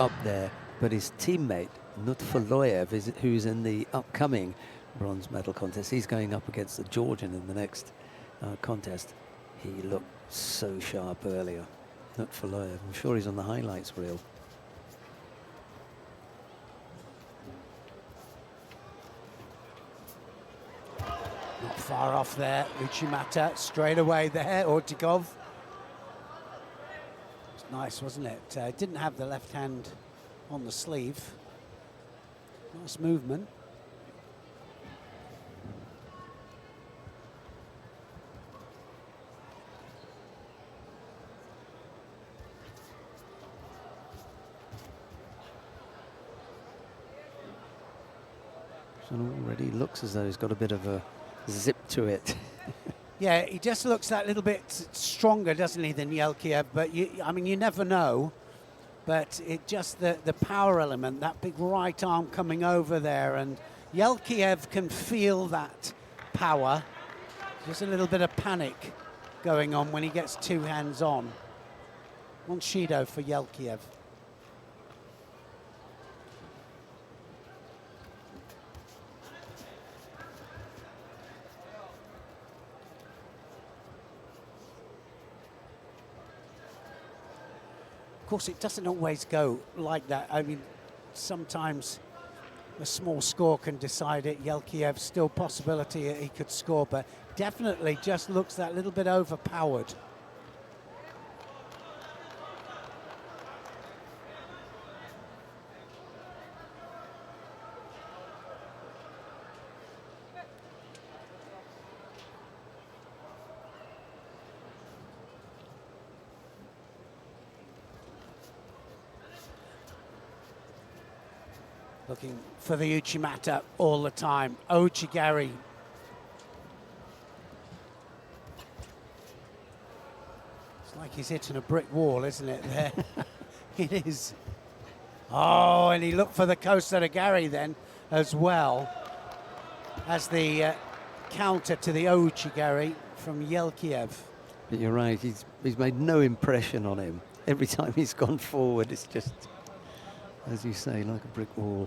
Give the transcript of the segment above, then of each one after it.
up there, but his teammate, Nutfaloyev, who's in the upcoming bronze medal contest, he's going up against the Georgian in the next contest. He looked so sharp earlier, Nutfaloyev. I'm sure he's on the highlights reel. Not far off there, Uchimata straight away there, Ortikov. It's nice, wasn't it? Didn't have the left hand on the sleeve. Nice movement. And already looks as though he's got a bit of a zip to it. Yeah, he just looks that little bit stronger, doesn't he, than Yelkiev? But I mean, you never know. But it just the power element, that big right arm coming over there, and Yelkiev can feel that power. Just a little bit of panic going on when he gets two hands on. One Shido for Yelkiev. Of course, it doesn't always go like that. I mean, sometimes a small score can decide it. Yelkiev, still possibility he could score, but definitely just looks that little bit overpowered. Looking for the Uchimata all the time. Ochigari. It's like he's hitting a brick wall, isn't it, there? It is. Oh, and he looked for the Kosaragari then as well as the counter to the Ochigari from Yelkiev. But you're right, he's made no impression on him. Every time he's gone forward, it's just, as you say, like a brick wall.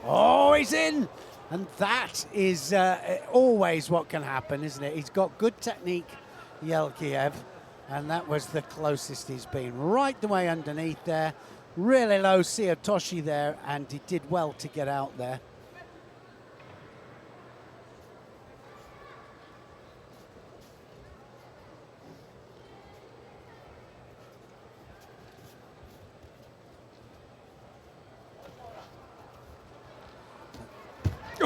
Oh, he's in! And that is always what can happen, isn't it? He's got good technique, Yelkiev, and that was the closest he's been. Right the way underneath there. Really low Siotoshi there, and he did well to get out there.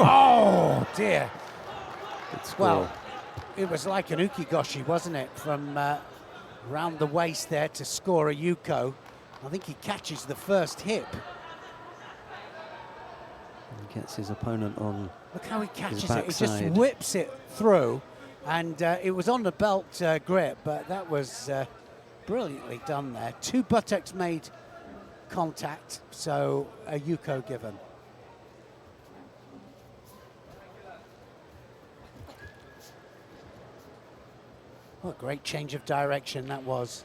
Oh, dear. Well, it was like an ukigoshi, wasn't it? From round the waist there to score a yuko. I think he catches the first hip. He gets his opponent on. Look how he catches it. He just whips it through. And it was on the belt grip, but that was brilliantly done there. Two buttocks made contact, so a yuko given. What a great change of direction that was.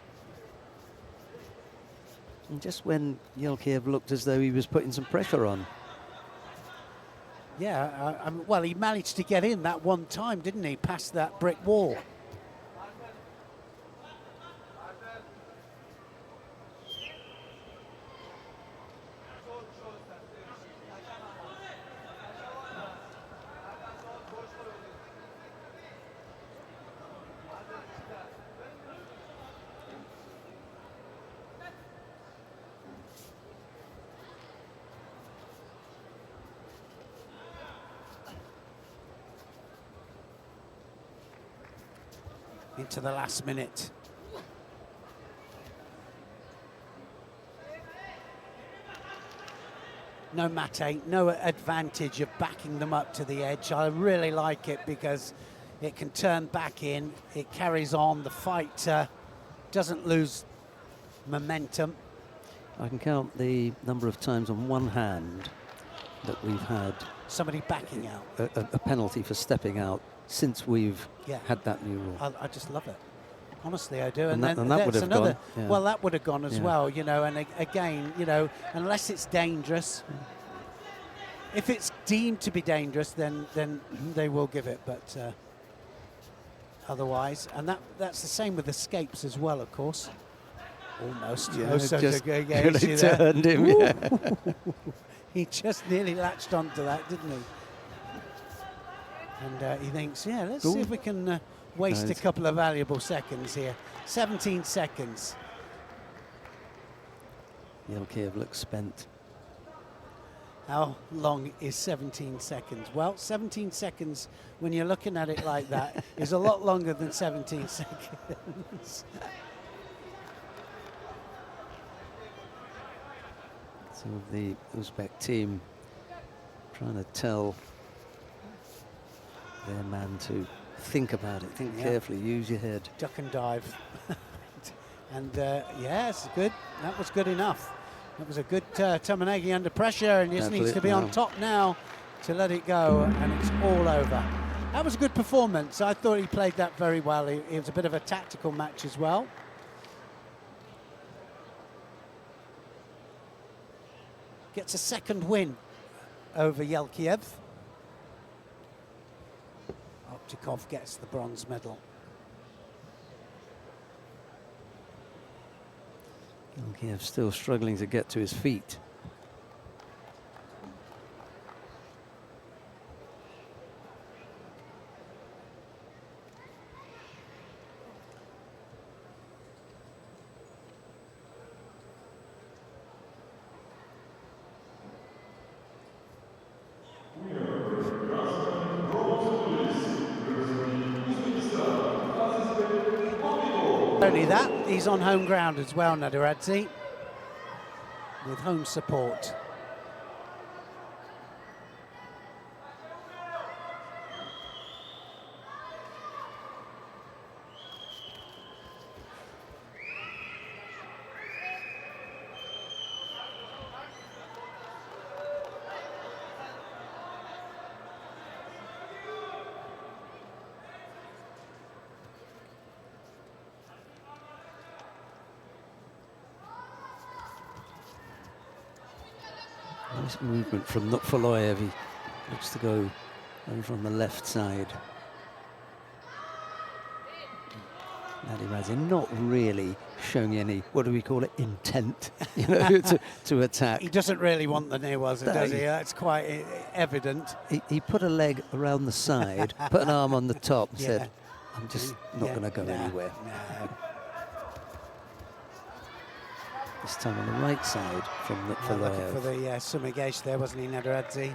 And just when Yelkiev looked as though he was putting some pressure on. Yeah, well, he managed to get in that one time, didn't he, past that brick wall. Into the last minute. No mate, no advantage of backing them up to the edge. I really like it because it can turn back in, it carries on, the fight doesn't lose momentum. I can count the number of times on one hand that we've had somebody backing out. a penalty for stepping out since we've Yeah. had that new rule. I just love it. Honestly, I do. And that would that's have another. gone, yeah. Well, that would have gone as Yeah. well, you know. And again, you know, unless it's dangerous, if it's deemed to be dangerous, then they will give it. But otherwise, and that's the same with escapes as well, of course. Almost. Yeah, Most just could could have turned him. Yeah. He just nearly latched onto that, didn't he? And he thinks, yeah, let's see if we can waste a couple of valuable seconds here. 17 seconds. Yelkiev looks spent. How long is 17 seconds? Well, 17 seconds, when you're looking at it like that, is a lot longer than 17 seconds. Some of the Uzbek team trying to tell their man to think about it, think carefully, use your head. Duck and dive. And yes, good. That was good enough. That was a good Tamanagi under pressure, and just needs to be on top now to let it go, and it's all over. That was a good performance. I thought he played that very well. It was a bit of a tactical match as well. Gets a second win over Yelkiev. Optikov gets the bronze medal. Yelkiev still struggling to get to his feet. Only that, he's on home ground as well, Nadaradze, with home support. Nice movement from Nutfaloyev. He looks to go over on the left side. Nadiradze not really showing any, what do we call it, intent, you know, to attack. He doesn't really want the near was, does he? It's quite evident. He put a leg around the side, put an arm on the top, and said, I'm just not going to go anywhere. No. This time on the right side from Nutfaloyev. Looking for the Sumigesh there, wasn't he, Nadaradze?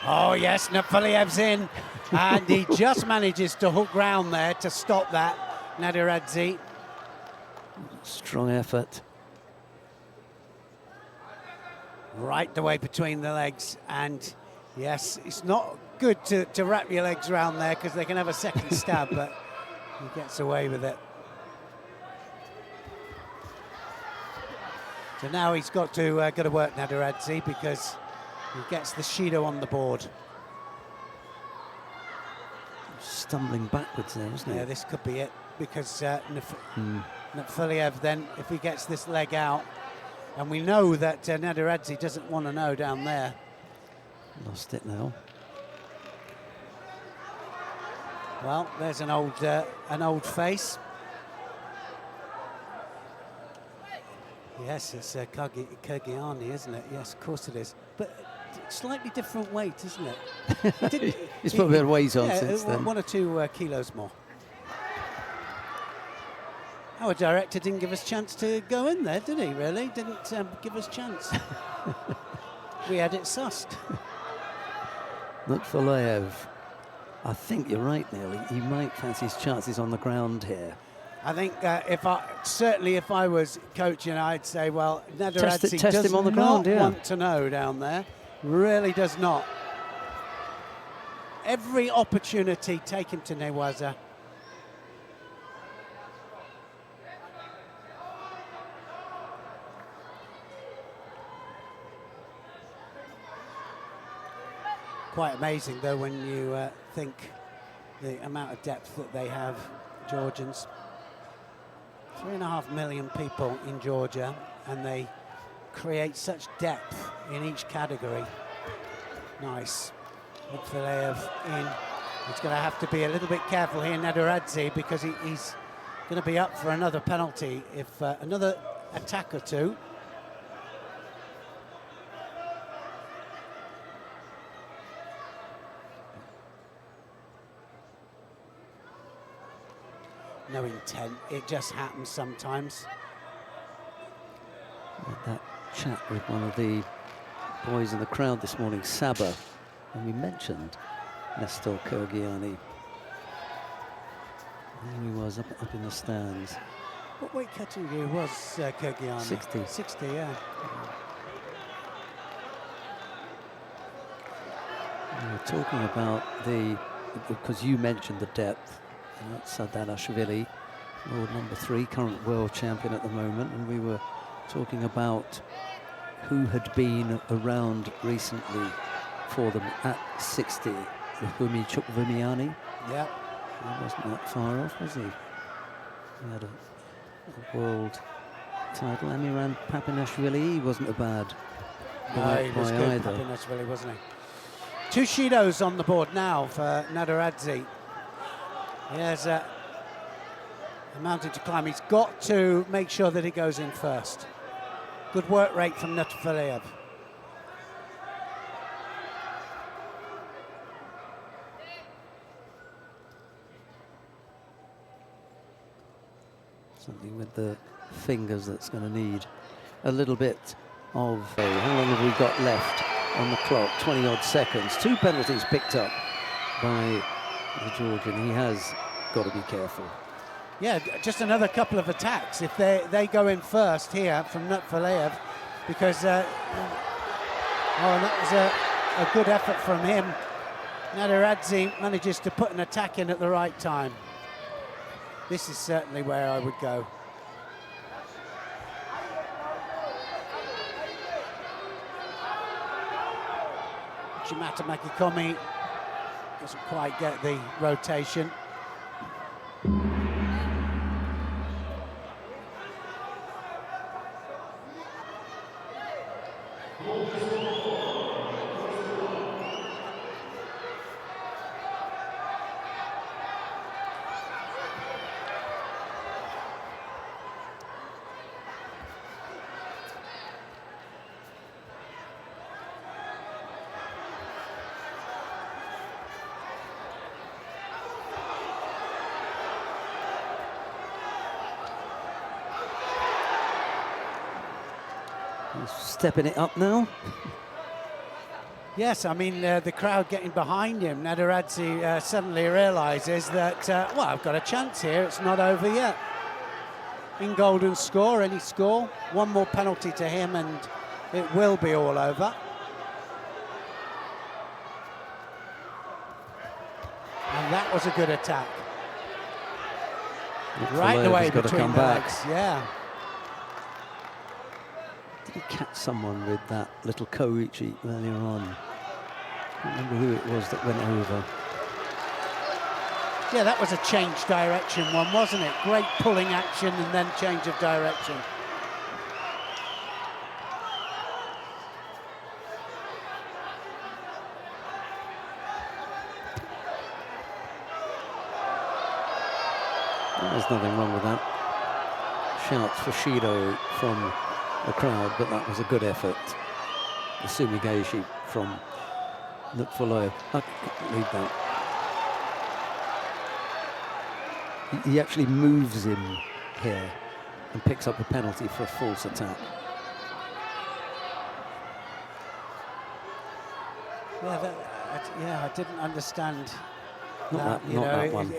Oh yes, Nutfaliev's in, and he just manages to hook round there to stop that, Nadaradze. Strong effort. Right the way between the legs, and yes, it's not good to wrap your legs around there because they can have a second stab, but he gets away with it. So now he's got to work Nadaradze because he gets the Shido on the board. Stumbling backwards there, isn't he? Yeah, this could be it because Nutfaliev then, if he gets this leg out, and we know that Nadaradze doesn't want to know down there. Lost it now. Well, there's an old face. Yes, it's Kurgiani, isn't it? Yes, of course it is. But slightly different weight, isn't it? He's put a bit of weight on since then. 1 or 2 kilos more. Our director didn't give us a chance to go in there, did he, really? Didn't give us a chance. We had it sussed. Nutfaloyev I think you're right, Neil. He might fancy his chances on the ground here. I think if I was coaching, I'd say, well, Nadaradze Test does him on the ground, yeah. want to know down there. Really does not. Every opportunity, take him to Newaza. Quite amazing, though, when you think the amount of depth that they have, Georgians. 3.5 million people in Georgia, and they create such depth in each category. Nice. Midfilayev in. He's going to have to be a little bit careful here, Nadaradze, because he's going to be up for another penalty if another attack or two. No intent, it just happens sometimes. That chat with one of the boys in the crowd this morning, Saba, and we mentioned Nestor Kyrgyani. There he was up in the stands. What weight category was Kyrgyani? 60. 60, yeah. We were talking about because you mentioned the depth. That's Sadanashvili, world number 3, current world champion at the moment, and we were talking about who had been around recently for them at 60. Rufumi Chukvumiani. Yeah. He wasn't that far off, was he? He had a world title. Amiran Papinashvili, he wasn't a bad No, he was good, either. Papinashvili, wasn't he? 2 Shidos on the board now for Nadaradze. He has a mountain to climb. He's got to make sure that he goes in first. Good work rate from Nutfileyev. Something with the fingers that's going to need a little bit of... how long have we got left on the clock? 20-odd seconds. 2 penalties picked up by the Georgian. He has got to be careful. Yeah, just another couple of attacks if they go in first here from Nutfileyev, because that was a good effort from him. Nadaradze manages to put an attack in at the right time. This is certainly where I would go. Shimata Makikomi doesn't quite get the rotation. Stepping it up now. Yes, I mean, the crowd getting behind him. Nadaradze suddenly realises that, well, I've got a chance here. It's not over yet. In golden score, any score. One more penalty to him and it will be all over. And that was a good attack. Right away between the legs, yeah. Did he catch someone with that little Koichi earlier on? I can't remember who it was that went over. Yeah, that was a change direction one, wasn't it? Great pulling action and then change of direction. There's nothing wrong with that. Shouts for Shido from the crowd, but that was a good effort. The Sumigeshi from Nutfileyev. I can't read that. He actually moves him here and picks up a penalty for a false attack. Yeah, I didn't understand Not you know, that one.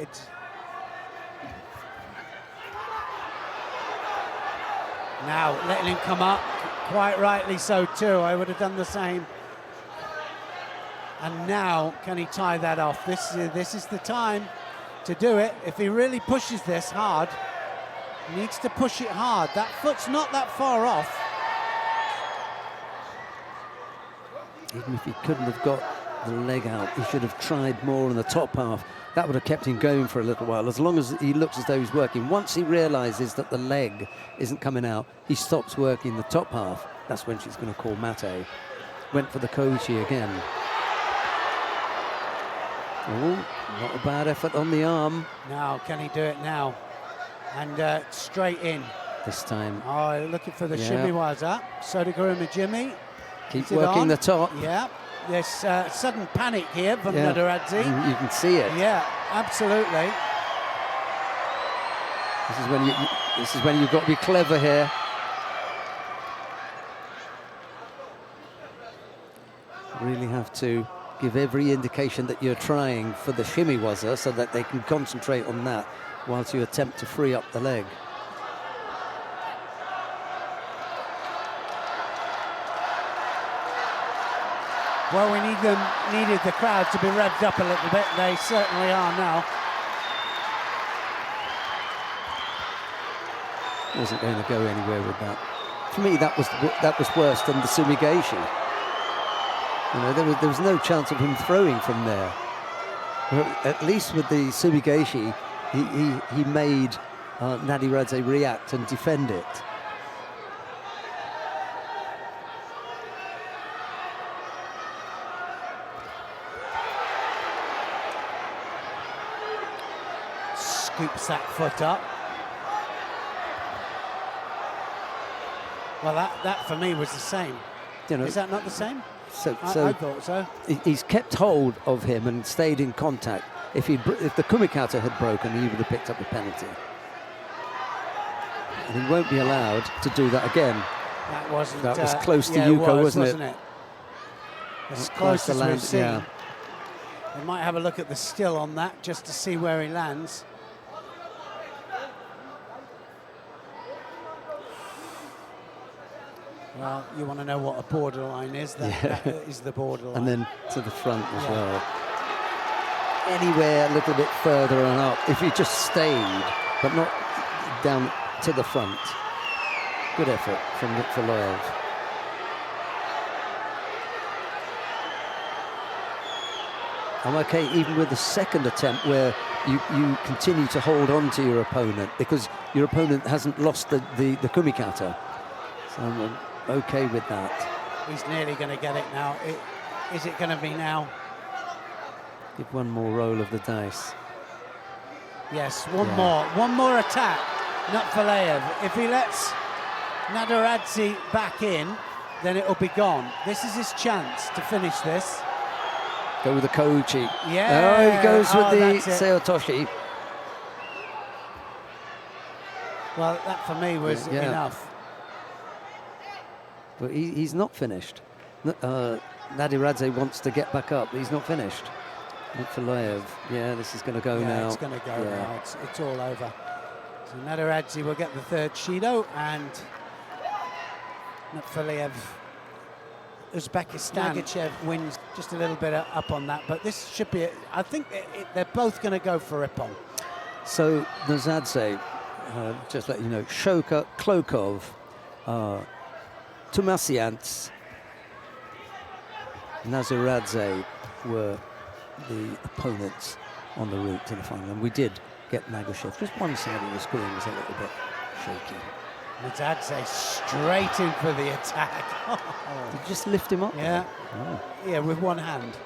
Now letting him come up, quite rightly so too. I would have done the same. And now, can he tie that off? This is the time to do it. If he really pushes this hard, he needs to push it hard. That foot's not that far off. Even if he couldn't have got the leg out, he should have tried more in the top half. That would have kept him going for a little while, as long as he looks as though he's working. Once he realises that the leg isn't coming out, he stops working the top half. That's when she's going to call mate. Went for the Koji again. Oh, not a bad effort on the arm. Now, can he do it now? And straight in. This time. Oh, looking for the shimiwaza. Sodaguruma Jimmy. Keep working the top. Yeah. There's sudden panic here from Nadoradze. You can see it. Yeah, absolutely. This is when you've got to be clever here. Really have to give every indication that you're trying for the shimiwaza so that they can concentrate on that whilst you attempt to free up the leg. Well, we needed the crowd to be revved up a little bit. They certainly are now. Wasn't going to go anywhere with that. For me, that was worse than the Sumigaeshi. You know, there was no chance of him throwing from there. At least with the Sumigaeshi, he made Nadoradze react and defend it. Scoops that foot up. Well, that for me was the same. You know, is that not the same? So I thought so. He's kept hold of him and stayed in contact. If the Kumikata had broken, he would have picked up the penalty. And he won't be allowed to do that again. That wasn't. That was close to Yuko, wasn't it? As close as we've seen. Yeah. We might have a look at the still on that just to see where he lands. Well, you want to know what a borderline is. That is the borderline. And then to the front as well. Anywhere a little bit further on up. If he just stayed, but not down to the front. Good effort from Faloyev. I'm okay even with the second attempt where you continue to hold on to your opponent because your opponent hasn't lost the kumikata. So I'm okay with that. He's nearly going to get it now. Is it going to be now? Give one more roll of the dice. Yes, one more attack. Not Faleyev. If he lets Nadoradze back in, then it'll be gone. This is his chance to finish this. Go with the Kochi. Yeah. Oh, he goes with the Seotoshi. Well, that for me was enough. But he's not finished. Nadoradze wants to get back up. He's not finished. Not Faloyev. Yeah, this is going to go now. It's going to go now. It's all over. So Nadoradze will get the third Shido, and Faloyev, Uzbekistan. Nagachev wins just a little bit up on that, but this should be. I think they're both going to go for Ippon. So Nadoradze, just let you know, Shoka, Klokov, Tumasiants, Nadoradze were the opponents on the route to the final, and we did get Nagachev. Just one side of the screen was a little bit shaky. Nadoradze straight in for the attack. Did you just lift him up? Yeah. Oh. Yeah, with one hand.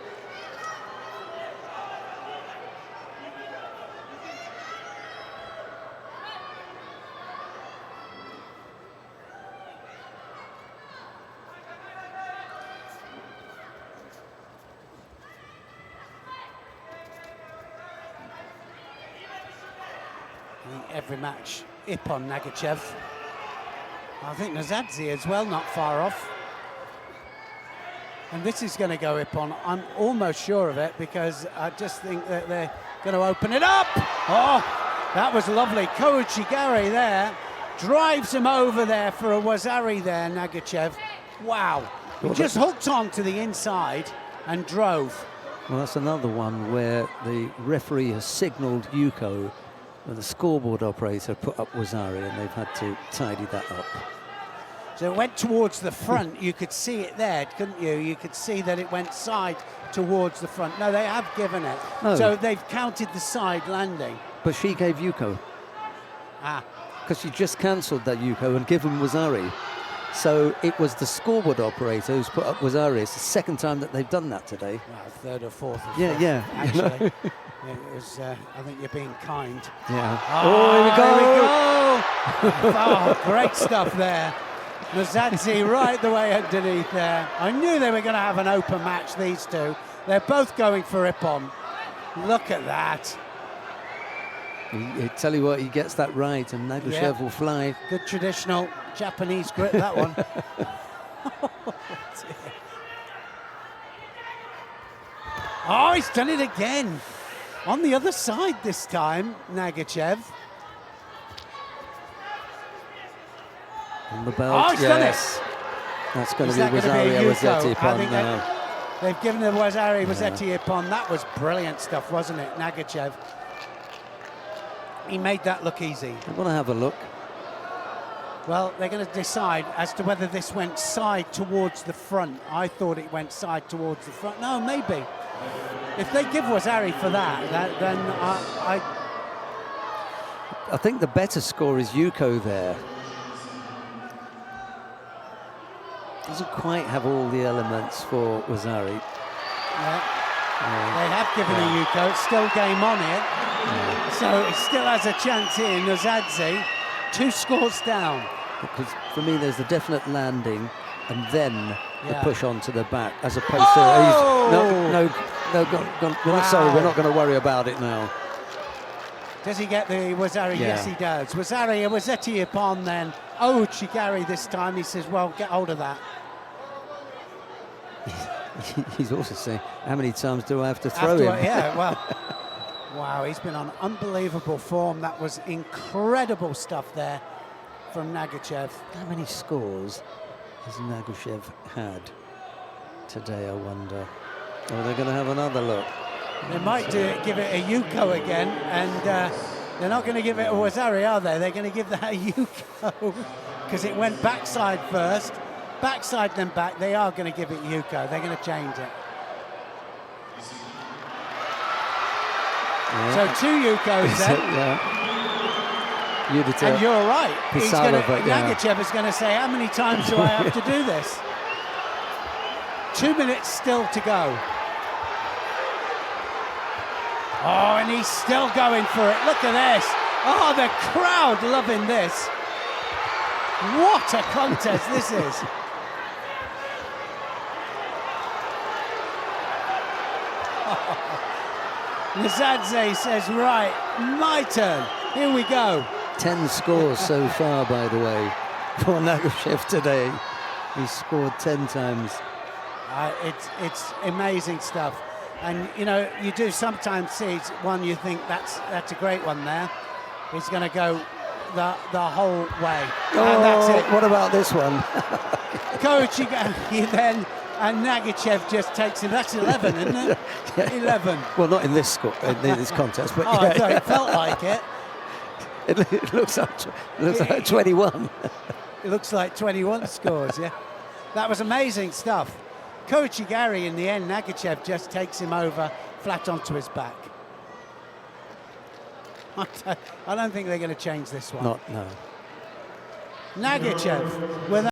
Every match, Ippon, Nagachev. I think Nadoradze as well, not far off. And this is going to go Ippon. I'm almost sure of it because I just think that Going to open it up. Oh, that was lovely. Kouchigari there drives him over there for a Wazari there, Nagachev. Wow. He just hooked on to the inside and drove. Well, that's another one where the referee has signalled Yuko, and the scoreboard operator put up Wazari, and they've had to tidy that up. So it went towards the front. You could see it there, couldn't you? You could see that it went side towards the front. No, they have given it. No. So they've counted the side landing. But she gave Yuko. Ah. Because she just cancelled that Yuko and given Wazari. So it was the scoreboard operator who's put up Wazari. It's the second time that they've done that today. Well, third or fourth. Or Yeah, fifth, yeah. Actually, it was, I think you're being kind. Yeah. Oh, here we go. Oh, great stuff there. Mazadzi right the way underneath there. I knew they were going to have an open match, these two. They're both going for Ippon. Look at that. I tell you what, he gets that right, and Nagushev will fly. Good traditional Japanese grip, that one. Oh, he's done it again. On the other side this time, Nagachev. On the belt, Oh, he's done it. That's going to Is be that gonna be a Wazari Yuko? Rossetti I upon think now. They've given the Wazari Rossetti upon. That was brilliant stuff, wasn't it, Nagachev? He made that look easy. I want to have a look. Well, they're going to decide as to whether this went side towards the front. I thought it went side towards the front. No, maybe. If they give Wazari for then I think the better score is Yuko there. Doesn't quite have all the elements for Wazari. They have given a Yuko. It's still game on here. So it still has a chance here. Nozadze, 2 scores down. Because for me, there's a definite landing and then the push onto the back, as opposed Oh! to sorry, we're not going to worry about it now. Does he get the Wazari? Yeah. Yes, he does. Wazari, Wazetti upon then. Oh, Chigari this time. He says, well, get hold of that. He's also saying, how many times do I have to throw him? Yeah, well, wow, he's been on unbelievable form. That was incredible stuff there from Nagachev. How many scores has Nagushev had today, I wonder? Oh, they're going to have another look. They might give it a Yuko again, and they're not going to give it a Wazari, are they? They're going to give that a Yuko because it went backside first, backside then back. They are going to give it Yuko. They're going to change it. Yeah. So 2 Yukos then. And you're right. Nagachev is going to say, how many times do I have to do this? 2 minutes still to go. Oh, and he's still going for it. Look at this. Oh, the crowd loving this. What a contest this is. Nizadze says, right, my turn. Here we go. 10 scores so far, by the way, for Nagushev today. He's scored 10 times. It's amazing stuff. And, you know, you do sometimes see one you think that's a great one there. He's going to go the whole way. Oh, and that's it. What about this one? Kouchigari then, and Nagachev just takes him. That's 11, isn't it? Yeah. 11. Well, not in this contest, but I thought it felt like it. It looks like 21. It looks like 21 scores, yeah. That was amazing stuff. Kouchigari in the end, Nagachev just takes him over flat onto his back. I don't think they're going to change this one. No. Nagachev with